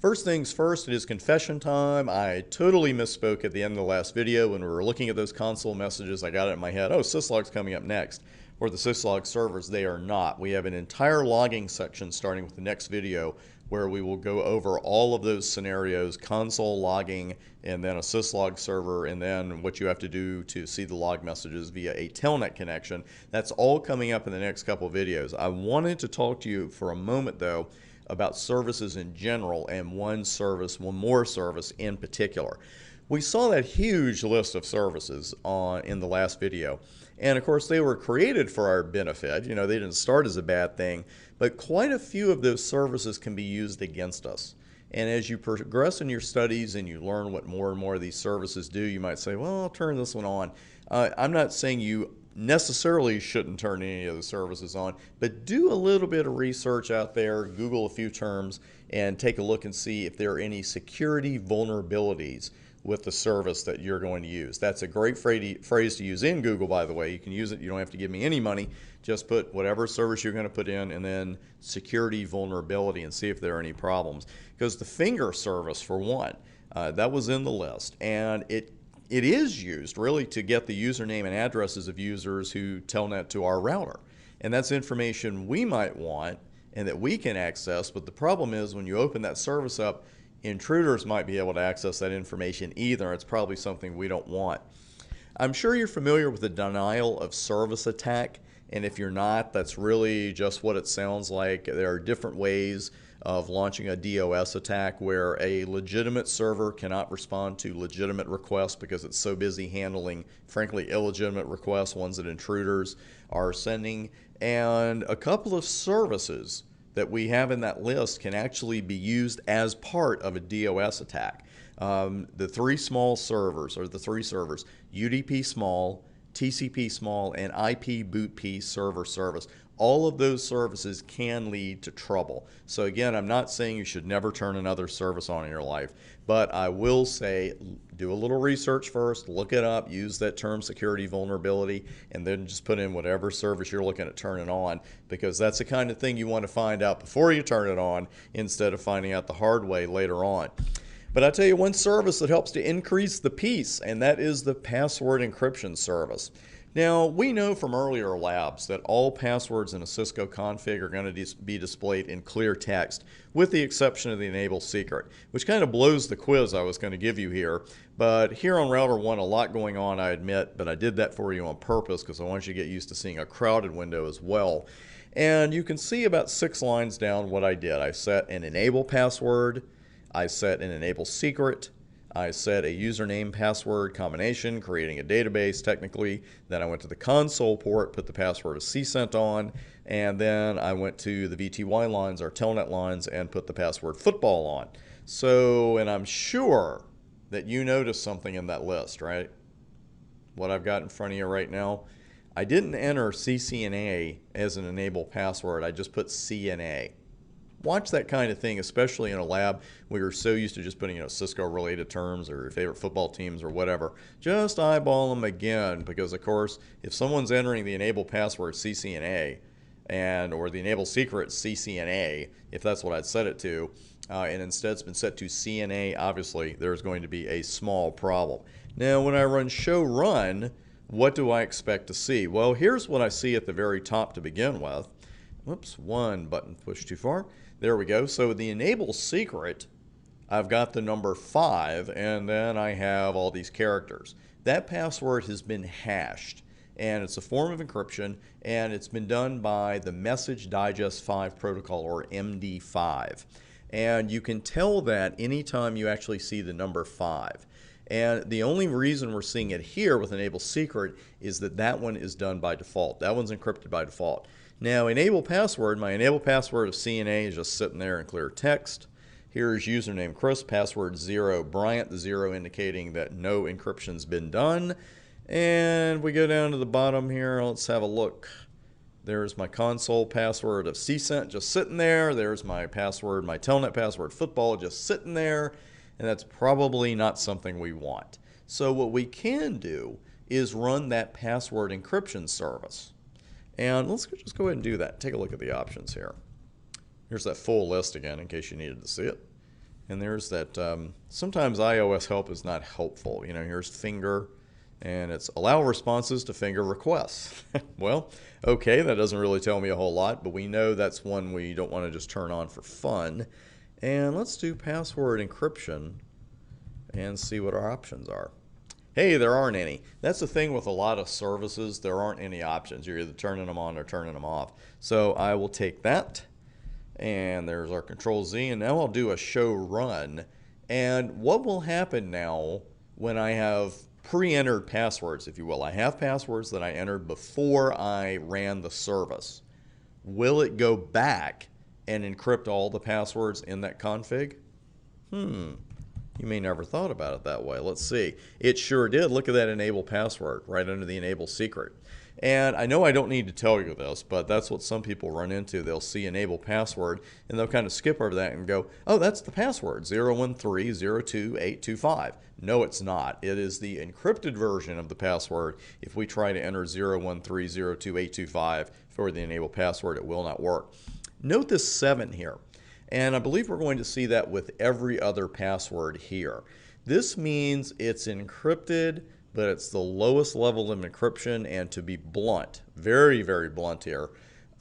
First things first, it is confession time. I totally misspoke at the end of the last video when we were looking at those console messages. I got it in my head, oh, syslog's coming up next. For the syslog servers, they are not. We have an entire logging section starting with the next video where we will go over all of those scenarios, console logging, and then a syslog server, and then what you have to do to see the log messages via a telnet connection. That's all coming up in the next couple of videos. I wanted to talk to you for a moment, though, about services in general and one more service in particular. We saw that huge list of services in the last video. And of course, they were created for our benefit. You know, they didn't start as a bad thing, but quite a few of those services can be used against us. And as you progress in your studies and you learn what more and more of these services do, you might say, well, I'll turn this one on. I'm not saying you necessarily shouldn't turn any of the services on, but do a little bit of research out there, Google a few terms, and take a look and see if there are any security vulnerabilities with the service that you're going to use. That's a great phrase to use in Google, by the way. You can use it. You don't have to give me any money. Just put whatever service you're going to put in and then security vulnerability and see if there are any problems. Because the finger service, for one, that was in the list, and it is used really to get the username and addresses of users who telnet to our router. And that's information we might want and that we can access, but the problem is when you open that service up, intruders might be able to access that information either. It's probably something we don't want. I'm sure you're familiar with the denial of service attack, and if you're not, that's really just what it sounds like. There are different ways of launching a DOS attack where a legitimate server cannot respond to legitimate requests because it's so busy handling, frankly, illegitimate requests, ones that intruders are sending. And a couple of services that we have in that list can actually be used as part of a DOS attack. The three servers, UDP small, TCP small, and IP bootp server service. All of those services can lead to trouble. So again, I'm not saying you should never turn another service on in your life, but I will say do a little research first, look it up, use that term security vulnerability, and then just put in whatever service you're looking at turning on, because that's the kind of thing you want to find out before you turn it on instead of finding out the hard way later on. But I'll tell you one service that helps to increase the peace, and that is the password encryption service. Now, we know from earlier labs that all passwords in a Cisco config are going to be displayed in clear text, with the exception of the enable secret, which kind of blows the quiz I was going to give you here. But here on Router 1, a lot going on, I admit, but I did that for you on purpose because I want you to get used to seeing a crowded window as well. And you can see about 6 lines down what I did. I set an enable password, I set an enable secret, I set a username password combination, creating a database technically. Then I went to the console port, put the password of CSENT on, and then I went to the VTY lines, our telnet lines, and put the password football on. So, and I'm sure that you noticed something in that list, right? What I've got in front of you right now. I didn't enter CCNA as an enable password. I just put CNA. Watch that kind of thing, especially in a lab where you're so used to just putting, Cisco-related terms or your favorite football teams or whatever. Just eyeball them again, because of course, if someone's entering the enable password CCNA or the enable secret CCNA, if that's what I'd set it to, and instead it's been set to CNA, obviously there's going to be a small problem. Now, when I run show run, what do I expect to see? Well, here's what I see at the very top to begin with. Whoops, one button pushed too far. There we go. So the enable secret, I've got the number 5, and then I have all these characters. That password has been hashed, and it's a form of encryption, and it's been done by the Message Digest 5 protocol, or MD5. And you can tell that anytime you actually see the number 5. And the only reason we're seeing it here with enable secret is that that one is done by default. That one's encrypted by default. Now, enable password, my enable password of CNA is just sitting there in clear text. Here's username Chris, password 0 Bryant, the 0 indicating that no encryption's been done. And we go down to the bottom here. Let's have a look. There's my console password of CSENT just sitting there. There's my password, my telnet password football just sitting there. And that's probably not something we want. So what we can do is run that password encryption service. And let's just go ahead and do that. Take a look at the options here. Here's that full list again in case you needed to see it. And there's that, sometimes iOS help is not helpful. You know, here's finger, and it's allow responses to finger requests. Well, okay, that doesn't really tell me a whole lot, but we know that's one we don't want to just turn on for fun. And let's do password encryption and see what our options are. Hey, there aren't any. That's the thing with a lot of services. There aren't any options. You're either turning them on or turning them off. So I will take that. And there's our Control Z. And now I'll do a show run. And what will happen now when I have pre-entered passwords, if you will? I have passwords that I entered before I ran the service. Will it go back and encrypt all the passwords in that config? You may never thought about it that way. Let's see. It sure did. Look at that enable password right under the enable secret. And I know I don't need to tell you this, but that's what some people run into. They'll see enable password and they'll kind of skip over that and go, oh, that's the password, 013022825. No, it's not. It is the encrypted version of the password. If we try to enter 013022825 for the enable password, it will not work. Note this 7 here. And I believe we're going to see that with every other password here. This means it's encrypted, but it's the lowest level of encryption. And to be blunt, very, very blunt here,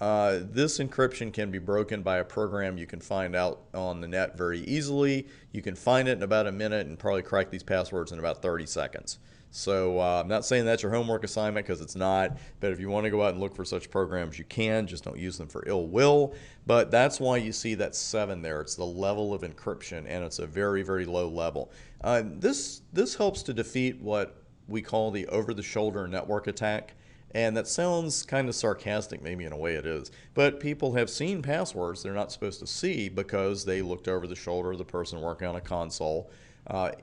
this encryption can be broken by a program you can find out on the net very easily. You can find it in about a minute and probably crack these passwords in about 30 seconds. So I'm not saying that's your homework assignment, because it's not, but if you want to go out and look for such programs, you can. Just don't use them for ill will. But that's why you see that 7 there. It's the level of encryption, and it's a very, very low level. This helps to defeat what we call the over-the-shoulder network attack. And that sounds kind of sarcastic, maybe in a way it is. But people have seen passwords they're not supposed to see because they looked over the shoulder of the person working on a console,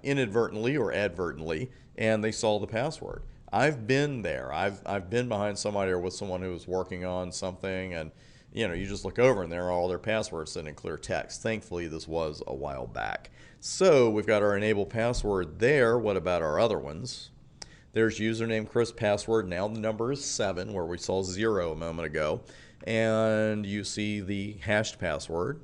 inadvertently or advertently, and they saw the password. I've been there. I've been behind somebody or with someone who was working on something, and you know, you just look over and there are all their passwords sitting in clear text. Thankfully, this was a while back. So we've got our enable password there. What about our other ones? There's username, Chris, password. Now the number is 7, where we saw 0 a moment ago. And you see the hashed password.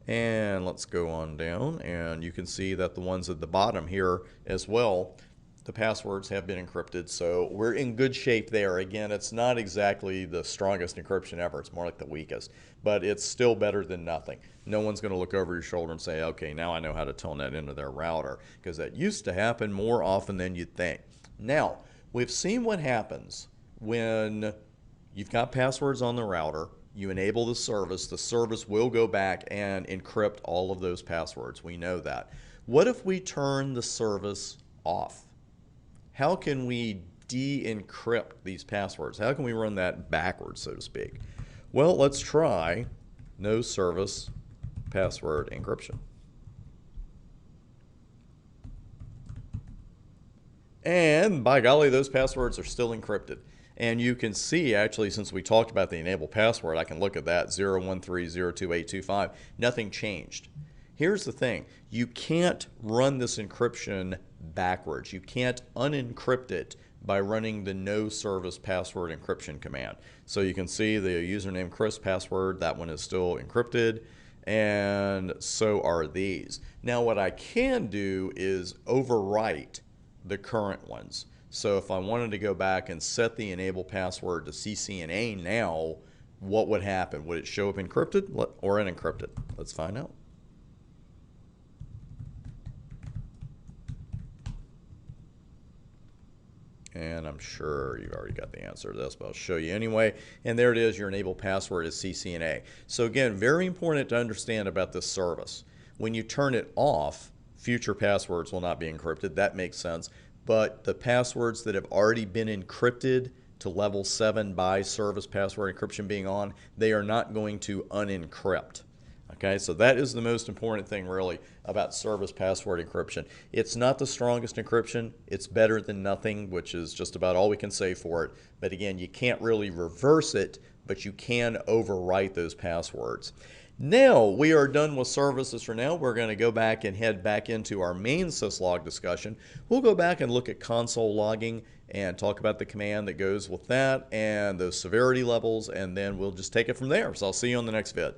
And let's go on down, and you can see that the ones at the bottom here as well, the passwords have been encrypted. So we're in good shape there. Again, it's not exactly the strongest encryption ever. It's more like the weakest. But it's still better than nothing. No one's going to look over your shoulder and say, okay, now I know how to telnet into their router, because that used to happen more often than you'd think. Now, we've seen what happens when you've got passwords on the router, you enable the service will go back and encrypt all of those passwords. We know that. What if we turn the service off? How can we de-encrypt these passwords? How can we run that backwards, so to speak? Well, let's try no service password encryption. And by golly, those passwords are still encrypted. And you can see, actually, since we talked about the enable password, I can look at that, 013022825. Nothing changed. Here's the thing. You can't run this encryption backwards. You can't unencrypt it by running the no service password encryption command. So you can see the username, Chris, password, that one is still encrypted. And so are these. Now, what I can do is overwrite the current ones. So if I wanted to go back and set the enable password to CCNA now, what would happen? Would it show up encrypted or unencrypted? Let's find out. And I'm sure you've already got the answer to this, but I'll show you anyway. And there it is, your enable password is CCNA. So again, very important to understand about this service. When you turn it off, future passwords will not be encrypted. That makes sense. But the passwords that have already been encrypted to level 7 by service password encryption being on, they are not going to unencrypt. Okay, so that is the most important thing really about service password encryption. It's not the strongest encryption. It's better than nothing, which is just about all we can say for it. But again, you can't really reverse it, but you can overwrite those passwords. Now we are done with services for now. We're going to go back and head back into our main syslog discussion. We'll go back and look at console logging and talk about the command that goes with that and those severity levels, and then we'll just take it from there. So I'll see you on the next vid.